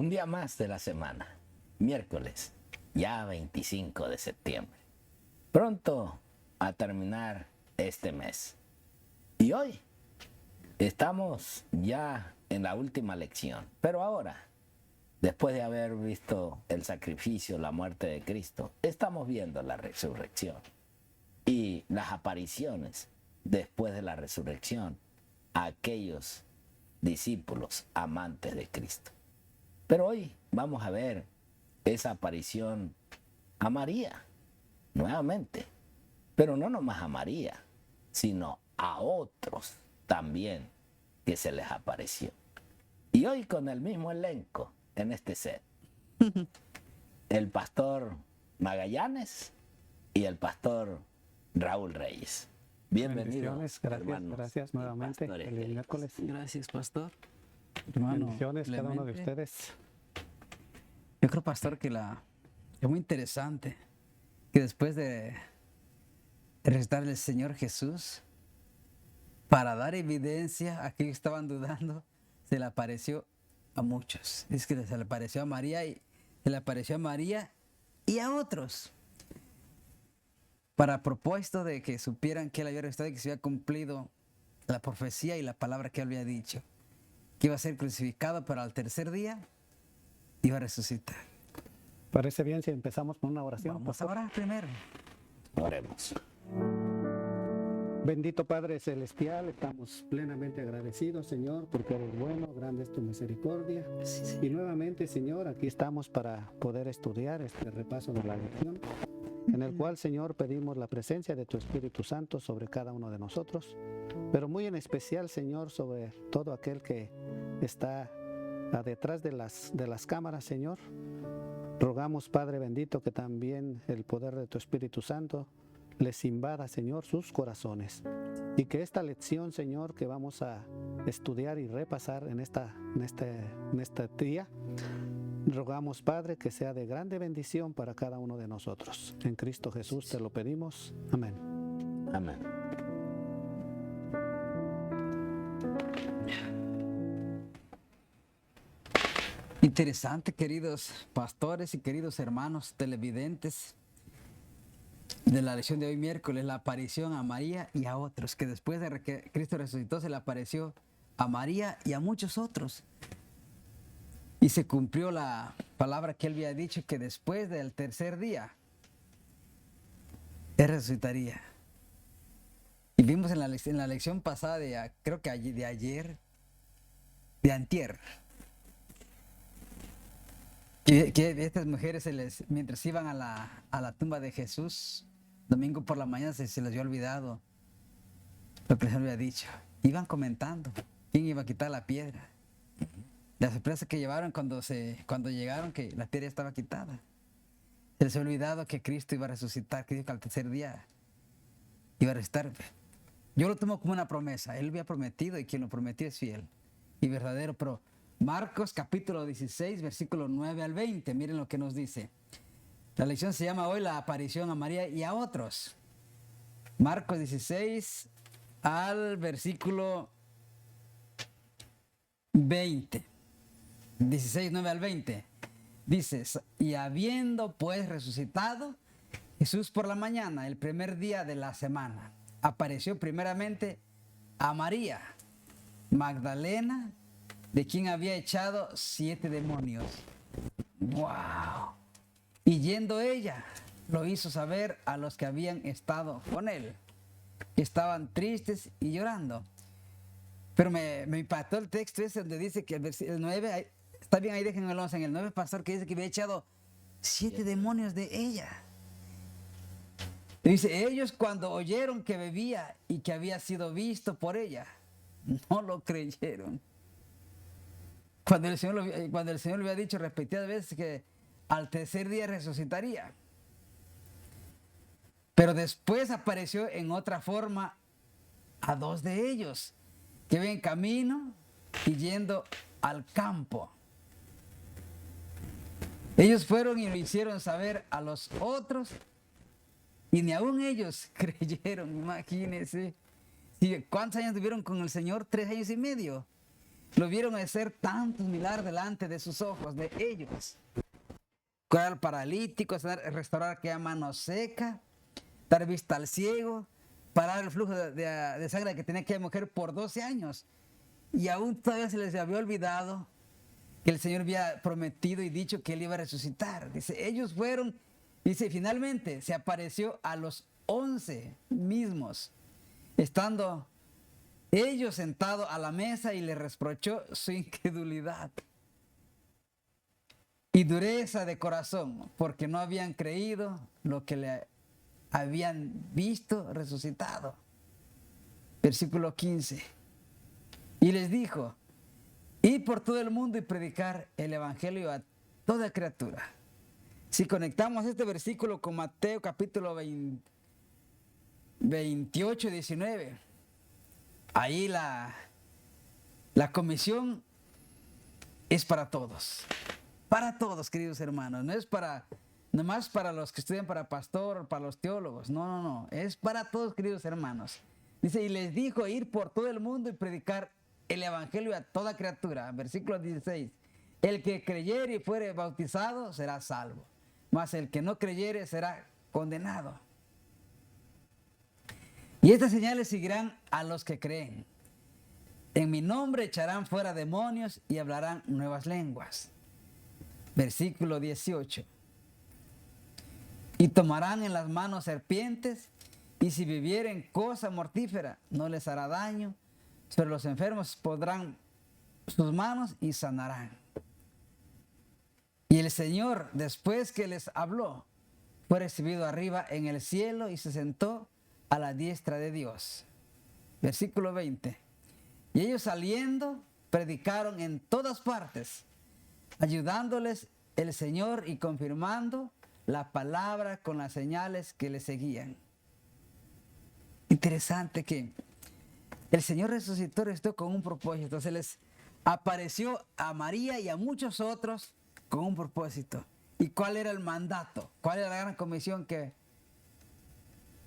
Un día más de la semana, miércoles, ya 25 de septiembre. Pronto a terminar este mes. Y hoy estamos ya en la última lección. Pero ahora, después de haber visto el sacrificio, la muerte de Cristo, estamos viendo la resurrección y las apariciones después de la resurrección a aquellos discípulos amantes de Cristo. Pero hoy vamos a ver esa aparición a María, nuevamente. Pero no nomás a María, sino a otros también que se les apareció. Y hoy con el mismo elenco en este set. El pastor Magallanes y el pastor Raúl Reyes. Bienvenidos, gracias nuevamente. Feliz miércoles. Gracias, pastor. Hermano, bendiciones cada uno de ustedes. Yo creo, pastor, que es muy interesante que después de resucitar el Señor Jesús, para dar evidencia a aquellos que estaban dudando, se le apareció a muchos. Es que se le apareció a María y a otros. Para propósito de que supieran que él había resucitado y que se había cumplido la profecía y la palabra que él había dicho. Que iba a ser crucificado, pero al tercer día iba a resucitar. ¿Parece bien si empezamos con una oración? Vamos a orar primero. Oremos. Bendito Padre Celestial, estamos plenamente agradecidos, Señor, porque eres bueno, grande es tu misericordia. Sí. Y nuevamente, Señor, aquí estamos para poder estudiar este repaso de la lección, en el cual, Señor, pedimos la presencia de tu Espíritu Santo sobre cada uno de nosotros, pero muy en especial, Señor, sobre todo aquel que está detrás de las cámaras, Señor. Rogamos, Padre bendito, que también el poder de tu Espíritu Santo les invada, Señor, sus corazones. Y que esta lección, Señor, que vamos a estudiar y repasar en este día, rogamos, Padre, que sea de grande bendición para cada uno de nosotros. En Cristo Jesús te lo pedimos. Amén. Amén. Interesante, queridos pastores y queridos hermanos televidentes de la lección de hoy miércoles, la aparición a María y a otros, que después de que Cristo resucitó se le apareció a María y a muchos otros. Y se cumplió la palabra que él había dicho, que después del tercer día él resucitaría. Y vimos en la lección pasada, creo que de antier, que estas mujeres mientras iban a la tumba de Jesús, domingo por la mañana se les había olvidado lo que les había dicho. Iban comentando quién iba a quitar la piedra. La sorpresa que llevaron cuando llegaron, que la piedra estaba quitada. Se les había olvidado que Cristo iba a resucitar, que dijo que al tercer día iba a resucitar. Yo lo tomo como una promesa. Él había prometido y quien lo prometió es fiel y verdadero. Pero Marcos capítulo 16, versículo 9 al 20. Miren lo que nos dice. La lección se llama hoy la aparición a María y a otros. Marcos 16 al versículo 20. 16, 9 al 20. Dice, y habiendo pues resucitado, Jesús por la mañana, el primer día de la semana, apareció primeramente a María Magdalena, de quien había echado 7 demonios. ¡Wow! Y yendo ella, lo hizo saber a los que habían estado con él, que estaban tristes y llorando. Pero me impactó el texto ese donde dice que el 9, está bien, ahí déjenme el 11, en el 9, pastor, que dice que había echado 7 demonios de ella. Y dice, ellos cuando oyeron que bebía y que había sido visto por ella, no lo creyeron. Cuando el Señor le había dicho repetidas veces que al tercer día resucitaría. Pero después apareció en otra forma a 2 de ellos, que iban en camino y yendo al campo. Ellos fueron y lo hicieron saber a los otros, y ni aún ellos creyeron, imagínense. ¿Cuántos años tuvieron con el Señor? 3 años y medio. lo vieron hacer tantos milagros delante de sus ojos, de ellos. Curar al paralítico, restaurar aquella mano seca, dar vista al ciego, parar el flujo de sangre que tenía aquella mujer por 12 años. Y aún todavía se les había olvidado que el Señor había prometido y dicho que Él iba a resucitar. Dice, ellos fueron, dice, finalmente se apareció a los 11 mismos, estando ellos sentados a la mesa, y les reprochó su incredulidad y dureza de corazón, porque no habían creído lo que le habían visto resucitado. Versículo 15. Y les dijo, id por todo el mundo y predicar el evangelio a toda criatura. Si conectamos este versículo con Mateo capítulo 28, 19, ahí la comisión es para todos. Para todos, queridos hermanos. No es para nomás para los que estudian para pastor, para los teólogos. No. Es para todos, queridos hermanos. Dice, y les dijo ir por todo el mundo y predicar el evangelio a toda criatura. Versículo 16. El que creyere y fuere bautizado será salvo, mas el que no creyere será condenado. Y estas señales seguirán a los que creen. En mi nombre echarán fuera demonios y hablarán nuevas lenguas. Versículo 18. Y tomarán en las manos serpientes, y si bebieren cosa mortífera, no les hará daño. Sobre los enfermos pondrán sus manos y sanarán. Y el Señor, después que les habló, fue recibido arriba en el cielo y se sentó a la diestra de Dios. Versículo 20. Y ellos saliendo, predicaron en todas partes, ayudándoles el Señor y confirmando la palabra con las señales que le seguían. Interesante que el Señor resucitó esto con un propósito. Se les apareció a María y a muchos otros con un propósito. ¿Y cuál era el mandato? ¿Cuál era la gran comisión? Que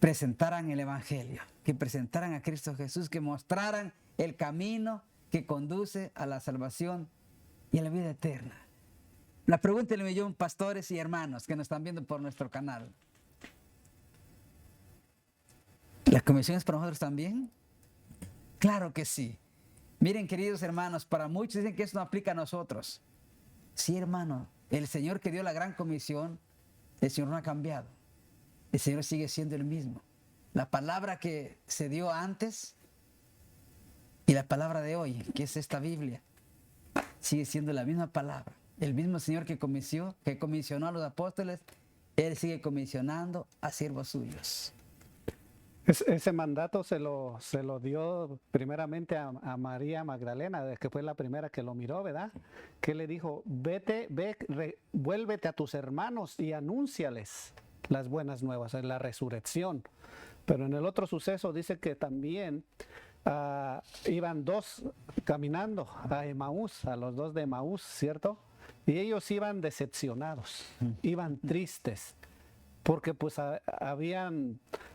presentaran el evangelio, que presentaran a Cristo Jesús, que mostraran el camino que conduce a la salvación y a la vida eterna. La pregunta del millón, pastores y hermanos que nos están viendo por nuestro canal. ¿La comisión es para nosotros también? Claro que sí. Miren, queridos hermanos, para muchos dicen que esto no aplica a nosotros. Sí, hermano, el Señor que dio la gran comisión, el Señor no ha cambiado. El Señor sigue siendo el mismo. La palabra que se dio antes y la palabra de hoy, que es esta Biblia, sigue siendo la misma palabra. El mismo Señor que comisionó a los apóstoles, Él sigue comisionando a siervos suyos. Ese mandato se lo dio primeramente a María Magdalena, que fue la primera que lo miró, ¿verdad? Que le dijo, vuélvete a tus hermanos y anúnciales las buenas nuevas, la resurrección. Pero en el otro suceso dice que también iban dos caminando a Emaús, a los dos de Emaús, ¿cierto? Y ellos iban decepcionados, iban tristes. Porque pues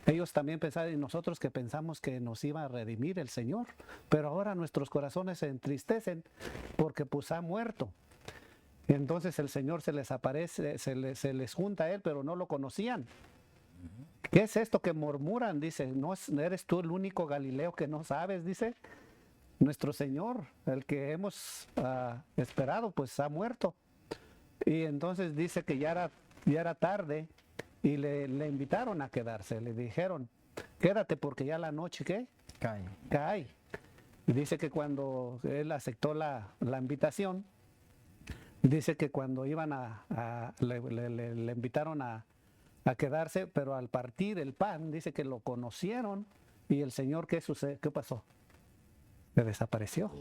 ellos también pensaban, y nosotros que pensamos que nos iba a redimir el Señor, pero ahora nuestros corazones se entristecen porque pues ha muerto. Entonces el Señor se les aparece, se les junta a Él, pero no lo conocían. ¿Qué es esto que murmuran? Dice, ¿no eres tú el único Galileo que no sabes? Dice, nuestro Señor, el que hemos esperado, pues ha muerto. Y entonces dice que ya era tarde. Y le invitaron a quedarse, le dijeron, quédate porque ya la noche, ¿qué? Cae. Y dice que cuando él aceptó la invitación, dice que cuando iban le invitaron a quedarse, pero al partir el pan, dice que lo conocieron y el Señor, ¿qué pasó? Se desapareció.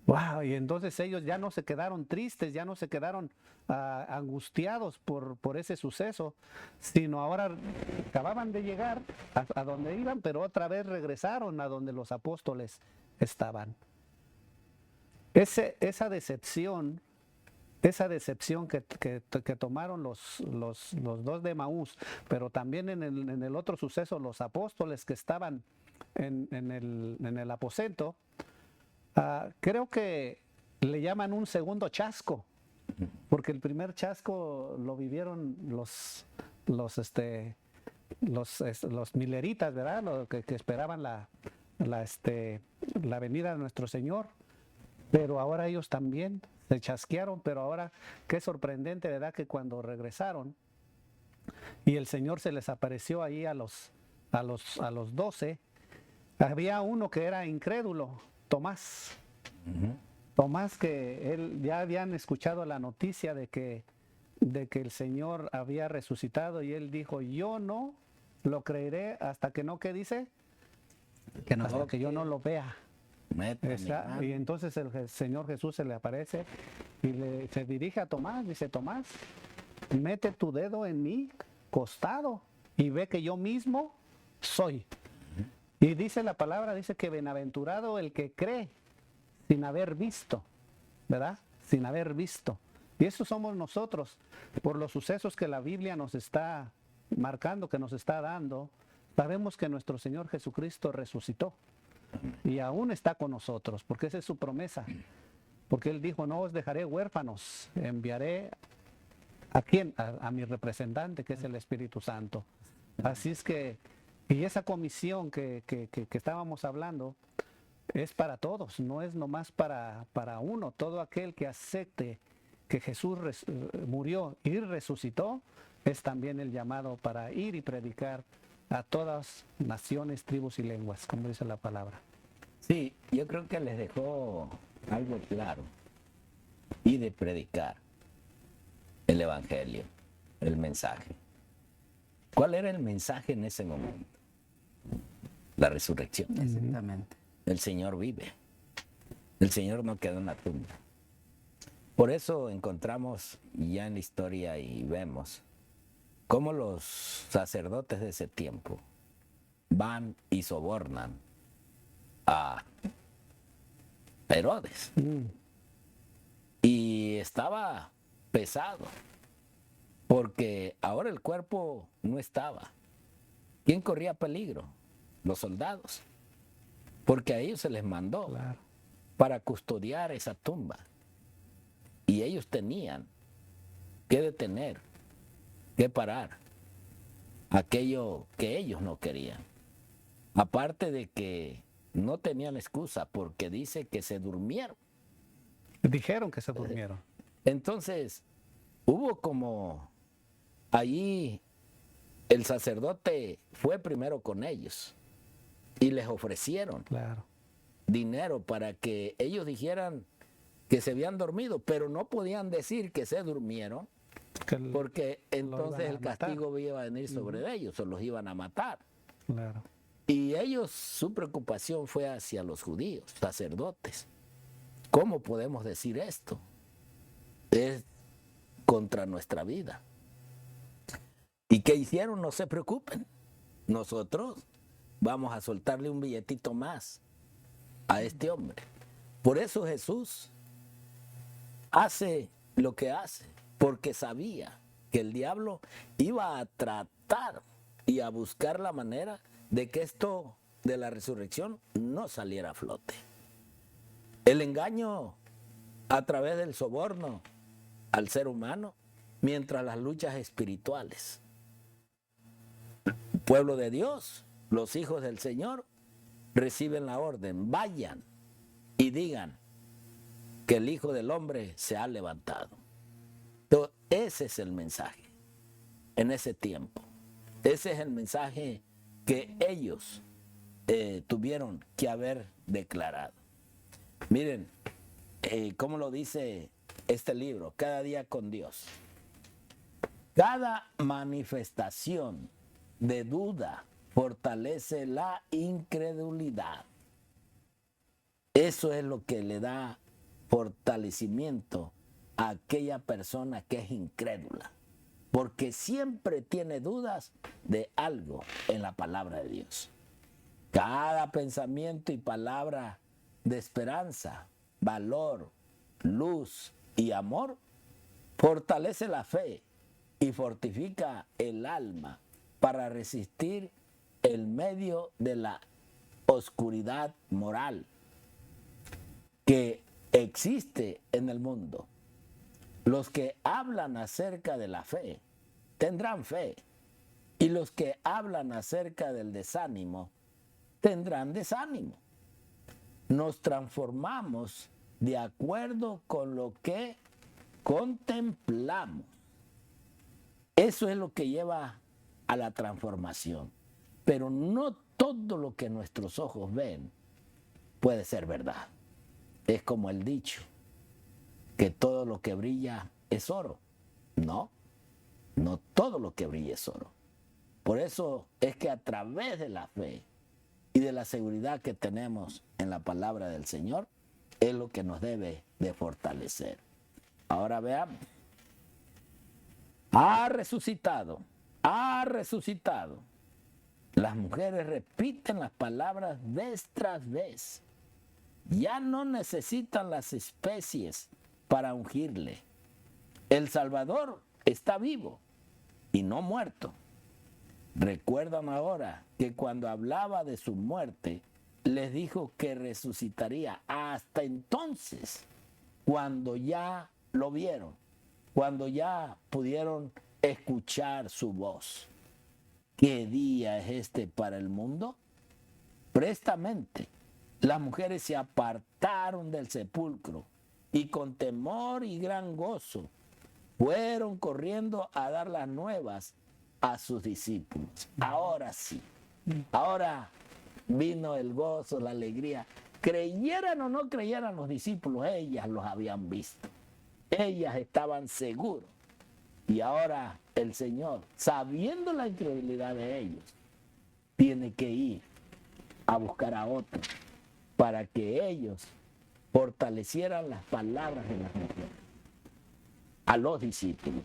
Wow, y entonces ellos ya no se quedaron tristes, ya no se quedaron angustiados por ese suceso, sino ahora acababan de llegar a donde iban, pero otra vez regresaron a donde los apóstoles estaban. Esa decepción que tomaron los dos de Emaús, pero también en el otro suceso los apóstoles que estaban en el aposento, Creo que le llaman un segundo chasco, porque el primer chasco lo vivieron los mileritas, ¿verdad? Los que esperaban la venida de nuestro Señor. Pero ahora ellos también se chasquearon, pero ahora qué sorprendente, ¿verdad? Que cuando regresaron y el Señor se les apareció ahí a los 12, había uno que era incrédulo, Tomás. Tomás, que él ya habían escuchado la noticia de que el Señor había resucitado, y él dijo: yo no lo creeré hasta que no, ¿qué dice? Hasta que yo no lo vea. Y entonces el Señor Jesús se le aparece y se dirige a Tomás, dice: Tomás, mete tu dedo en mi costado y ve que yo mismo soy. Y dice la palabra, dice que bienaventurado el que cree sin haber visto, ¿verdad? Sin haber visto. Y eso somos nosotros, por los sucesos que la Biblia nos está marcando, que nos está dando. Sabemos que nuestro Señor Jesucristo resucitó y aún está con nosotros, porque esa es su promesa. Porque Él dijo: no os dejaré huérfanos, enviaré ¿a quién? A mi representante, que es el Espíritu Santo. Así es que, y esa comisión que estábamos hablando es para todos, no es nomás para uno. Todo aquel que acepte que Jesús murió y resucitó, es también el llamado para ir y predicar a todas naciones, tribus y lenguas, como dice la palabra. Sí, yo creo que les dejó algo claro. Y de predicar el evangelio, el mensaje. ¿Cuál era el mensaje en ese momento? La resurrección. Exactamente. El Señor vive. El Señor no quedó en la tumba. Por eso encontramos ya en la historia y vemos cómo los sacerdotes de ese tiempo van y sobornan a Herodes. Y estaba pesado, porque ahora el cuerpo no estaba. ¿Quién corría peligro? Los soldados, porque a ellos se les mandó para custodiar esa tumba. Y ellos tenían que detener, que parar aquello que ellos no querían. Aparte de que no tenían excusa, porque dice que se durmieron. Dijeron que se durmieron. Entonces, hubo como allí el sacerdote fue primero con ellos y les ofrecieron dinero para que ellos dijeran que se habían dormido, pero no podían decir que se durmieron, porque entonces el castigo iba a venir sobre ellos, o los iban a matar. Y ellos, su preocupación fue hacia los judíos, sacerdotes. ¿Cómo podemos decir esto? Es contra nuestra vida. ¿Y qué hicieron? No se preocupen. Nosotros vamos a soltarle un billetito más a este hombre. Por eso Jesús hace lo que hace, porque sabía que el diablo iba a tratar y a buscar la manera de que esto de la resurrección no saliera a flote. El engaño a través del soborno al ser humano, mientras las luchas espirituales. El pueblo de Dios, los hijos del Señor, reciben la orden: vayan y digan que el Hijo del Hombre se ha levantado. Entonces, ese es el mensaje en ese tiempo. Ese es el mensaje que ellos tuvieron que haber declarado. Miren, cómo lo dice este libro, Cada día con Dios. Cada manifestación de duda fortalece la incredulidad. Eso es lo que le da fortalecimiento a aquella persona que es incrédula, porque siempre tiene dudas de algo en la palabra de Dios. Cada pensamiento y palabra de esperanza, valor, luz y amor fortalece la fe y fortifica el alma para resistir el medio de la oscuridad moral. que existe en el mundo. Los que hablan acerca de la fe tendrán fe, y los que hablan acerca del desánimo tendrán desánimo. Nos transformamos de acuerdo con lo que contemplamos. Eso es lo que lleva a la transformación. Pero no todo lo que nuestros ojos ven puede ser verdad. Es como el dicho, que todo lo que brilla es oro. No, no todo lo que brilla es oro. Por eso es que a través de la fe y de la seguridad que tenemos en la palabra del Señor, es lo que nos debe de fortalecer. Ahora veamos. Ha resucitado, ha resucitado. Las mujeres repiten las palabras vez tras vez. Ya no necesitan las especies para ungirle. El Salvador está vivo y no muerto. Recuerdan ahora que cuando hablaba de su muerte, les dijo que resucitaría. Hasta entonces, cuando ya lo vieron, cuando ya pudieron escuchar su voz. ¿Qué día es este para el mundo? Prestamente, las mujeres se apartaron del sepulcro y con temor y gran gozo fueron corriendo a dar las nuevas a sus discípulos. Ahora sí, ahora vino el gozo, la alegría. Creyeran o no creyeran los discípulos, ellas los habían visto. Ellas estaban seguros. Y ahora el Señor, sabiendo la incredulidad de ellos, tiene que ir a buscar a otros para que ellos fortalecieran las palabras de las mujeres a los discípulos.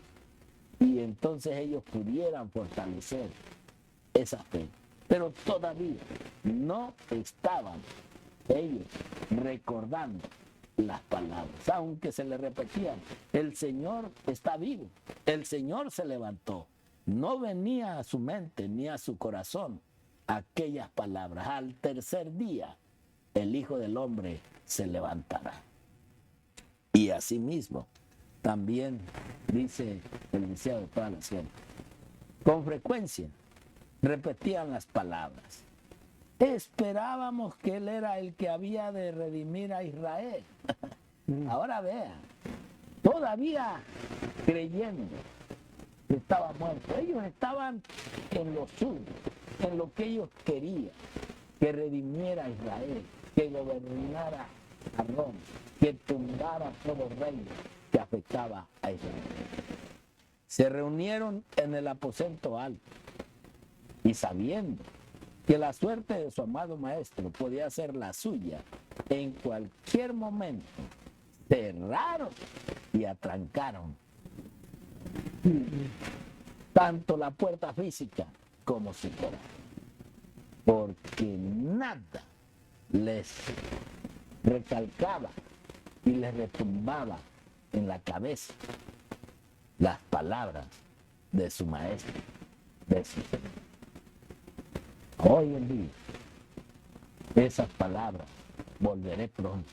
Y entonces ellos pudieran fortalecer esa fe. Pero todavía no estaban ellos recordando las palabras, aunque se le repetían, el Señor está vivo, el Señor se levantó. No venía a su mente ni a su corazón aquellas palabras. Al tercer día, el Hijo del Hombre se levantará. Y asimismo, también dice el deseado de toda la nación, con frecuencia repetían las palabras. Esperábamos que Él era el que había de redimir a Israel. Ahora vean, todavía creyendo que estaba muerto. Ellos estaban en lo suyo, en lo que ellos querían, que redimiera a Israel, que gobernara a Roma, que tumbara todo reino que afectaba a Israel. Se reunieron en el aposento alto y sabiendo que la suerte de su amado maestro podía ser la suya, en cualquier momento cerraron y atrancaron tanto la puerta física como su corazón, porque nada les recalcaba y les retumbaba en la cabeza las palabras de su maestro, de su Señor. Hoy en día, esas palabras, volveré pronto,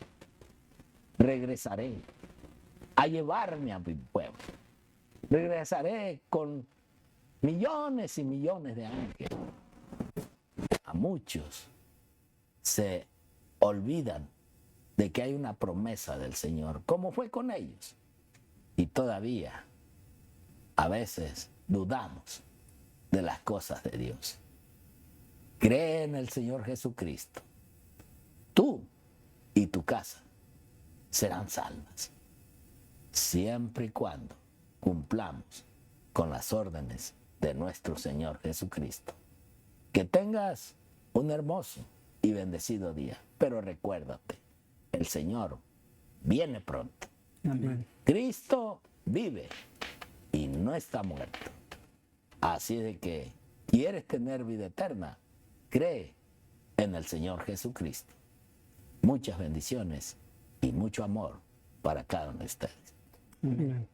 regresaré a llevarme a mi pueblo, regresaré con millones y millones de ángeles. A muchos se olvidan de que hay una promesa del Señor, como fue con ellos, y todavía a veces dudamos de las cosas de Dios. Cree en el Señor Jesucristo. Tú y tu casa serán salvas, siempre y cuando cumplamos con las órdenes de nuestro Señor Jesucristo. Que tengas un hermoso y bendecido día, pero recuérdate, el Señor viene pronto. Amén. Cristo vive y no está muerto. Así de que, ¿quieres tener vida eterna? Cree en el Señor Jesucristo. Muchas bendiciones y mucho amor para cada uno de ustedes. Amén.